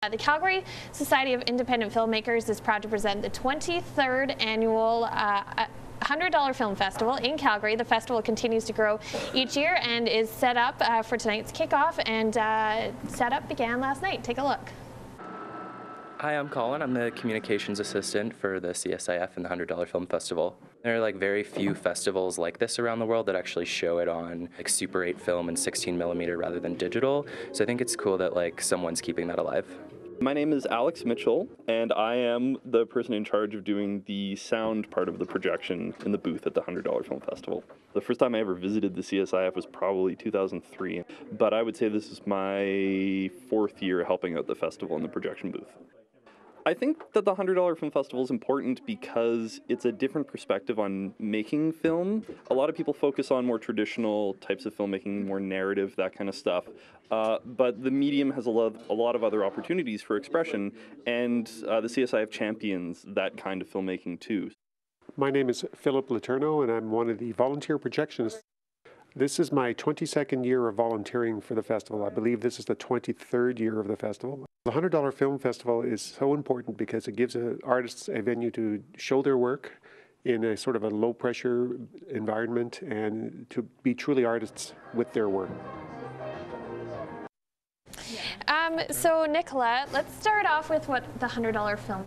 The Calgary Society of Independent Filmmakers is proud to present the 23rd annual $100 Film Festival in Calgary. The festival continues to grow each year and is set up for tonight's kickoff, and setup began last night. Take a look. Hi, I'm Colin. I'm the communications assistant for the CSIF and the $100 Film Festival. There are very few festivals like this around the world that actually show it on Super 8 film and 16mm rather than digital. So I think it's cool that someone's keeping that alive. My name is Alex Mitchell, and I am the person in charge of doing the sound part of the projection in the booth at the $100 Film Festival. The first time I ever visited the CSIF was probably 2003, but I would say this is my fourth year helping out the festival in the projection booth. I think that the $100 Film Festival is important because it's a different perspective on making film. A lot of people focus on more traditional types of filmmaking, more narrative, that kind of stuff. But the medium has a lot of other opportunities for expression, and the CSIF champions that kind of filmmaking too. My name is Philip Letourneau, and I'm one of the volunteer projectionists. This is my 22nd year of volunteering for the festival. I believe this is the 23rd year of the festival. The $100 Film Festival is so important because it gives artists a venue to show their work in a sort of a low-pressure environment and to be truly artists with their work. So Nicola, let's start off with what the $100 Film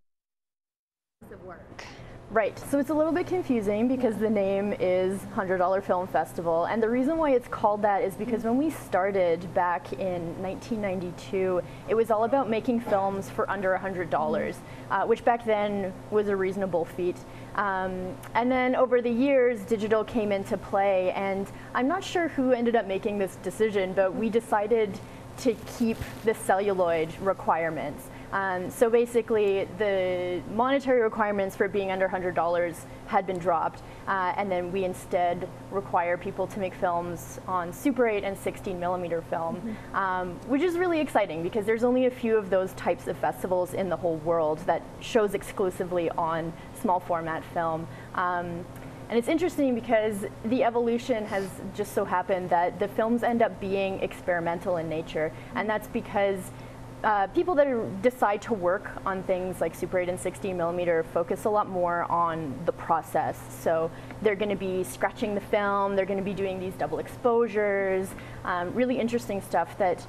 work. Right, so it's a little bit confusing because the name is $100 Film Festival, and the reason why it's called that is because when we started back in 1992, it was all about making films for under $100, which back then was a reasonable feat. And then over the years, digital came into play, and I'm not sure who ended up making this decision, but we decided to keep the celluloid requirements. So basically, the monetary requirements for being under $100 had been dropped, and then we instead require people to make films on Super 8 and 16mm film, which is really exciting because there's only a few of those types of festivals in the whole world that shows exclusively on small format film. And it's interesting because the evolution has just so happened that the films end up being experimental in nature, and that's because people that decide to work on things like Super 8 and 16mm focus a lot more on the process. So they're going to be scratching the film, they're going to be doing these double exposures, really interesting stuff that,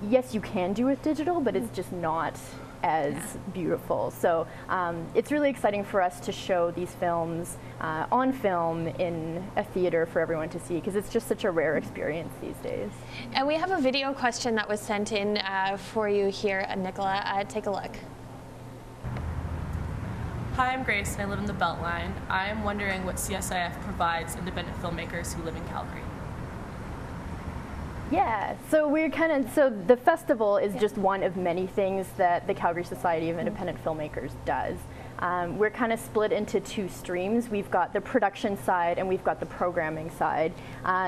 yes, you can do with digital, but it's just not as beautiful. So it's really exciting for us to show these films on film in a theater for everyone to see, because it's just such a rare experience these days. And we have a video question that was sent in for you here, Nicola. Take a look. Hi, I'm Grace and I live in the Beltline. I'm wondering what CSIF provides independent filmmakers who live in Calgary. Yeah, so so the festival is just one of many things that the Calgary Society of Independent Filmmakers does. We're kind of split into two streams. We've got the production side and we've got the programming side.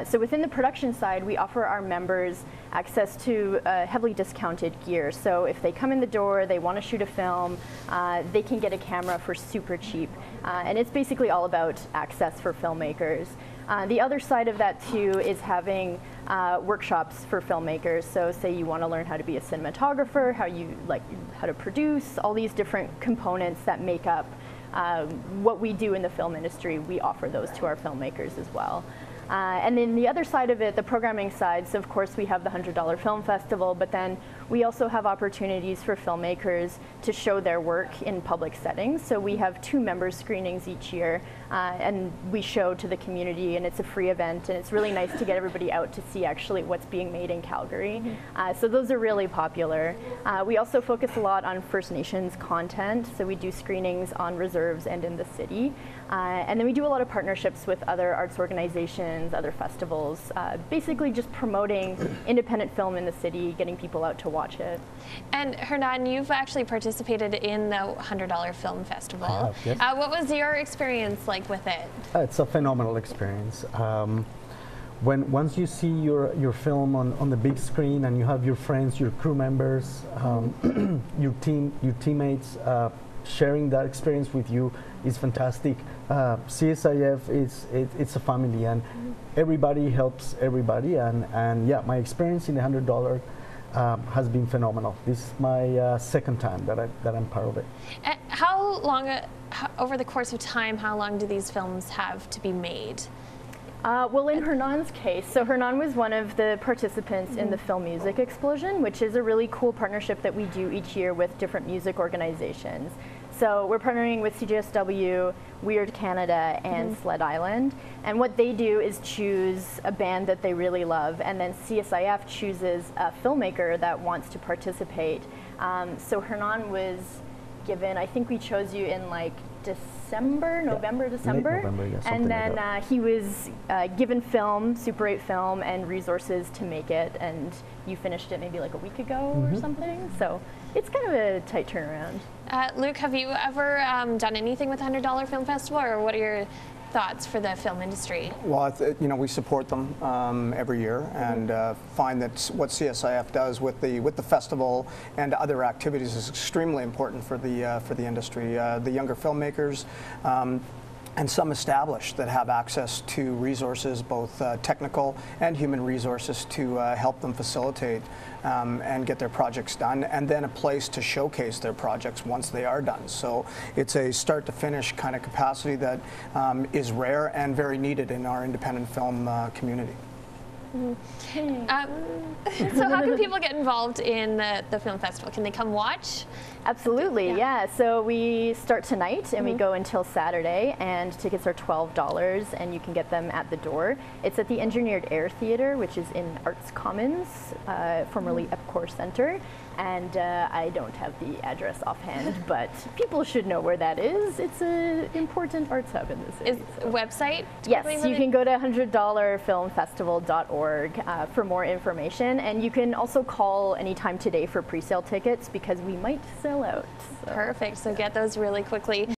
So within the production side, we offer our members access to heavily discounted gear. So if they come in the door, they want to shoot a film, they can get a camera for super cheap. And it's basically all about access for filmmakers. The other side of that too is having workshops for filmmakers. So say you want to learn how to be a cinematographer, how to produce, all these different components that make up what we do in the film industry. We offer those to our filmmakers as well. And then the other side of it, the programming side, so of course we have the $100 Film Festival, but then we also have opportunities for filmmakers to show their work in public settings. So we have 2 member screenings each year, and we show to the community, and it's a free event, and it's really nice to get everybody out to see actually what's being made in Calgary. So those are really popular. We also focus a lot on First Nations content, so we do screenings on reserves and in the city. And then we do a lot of partnerships with other arts organizations, other festivals, basically just promoting independent film in the city, getting people out to watch it. And Hernan, you've actually participated in the $100 Film Festival. I have, yes. What was your experience like with it? It's a phenomenal experience. Once you see your film on the big screen and you have your friends, your crew members, your teammates sharing that experience with you is fantastic. CSIF it's a family, and everybody helps everybody, and yeah, my experience in the $100 has been phenomenal. This is my second time that I'm part of it. How long, over the course of time, how long do these films have to be made? Well, in Hernan's case, so Hernan was one of the participants in the Film Music Explosion, which is a really cool partnership that we do each year with different music organizations. So we're partnering with CJSW, Weird Canada, and Sled Island. And what they do is choose a band that they really love, and then CSIF chooses a filmmaker that wants to participate. So Hernan was given, I think we chose you in like December, November, December. Late November, yeah, and then like he was given film, Super 8 film, and resources to make it, and you finished it maybe like a week ago or something. So it's kind of a tight turnaround. Luke, have you ever done anything with $100 Film Festival, or what are your thoughts for the film industry? Well, you know, we support them every year, and find that what CSIF does with the festival and other activities is extremely important for the industry. The younger filmmakers. And some established that have access to resources, both technical and human resources, to help them facilitate and get their projects done, and then a place to showcase their projects once they are done. So it's a start-to-finish kind of capacity that is rare and very needed in our independent film community. So how can people get involved in the film festival? Can they come watch? Absolutely, yeah. So we start tonight and we go until Saturday, and tickets are $12 and you can get them at the door. It's at the Engineered Air Theatre, which is in Arts Commons, formerly Epcor Center. And I don't have the address offhand, but people should know where that is. It's an important arts hub in the city. Is website? Yes, you can go to $100filmfestival.org for more information, and you can also call anytime today for pre-sale tickets because we might sell out. So. Perfect, so get those really quickly.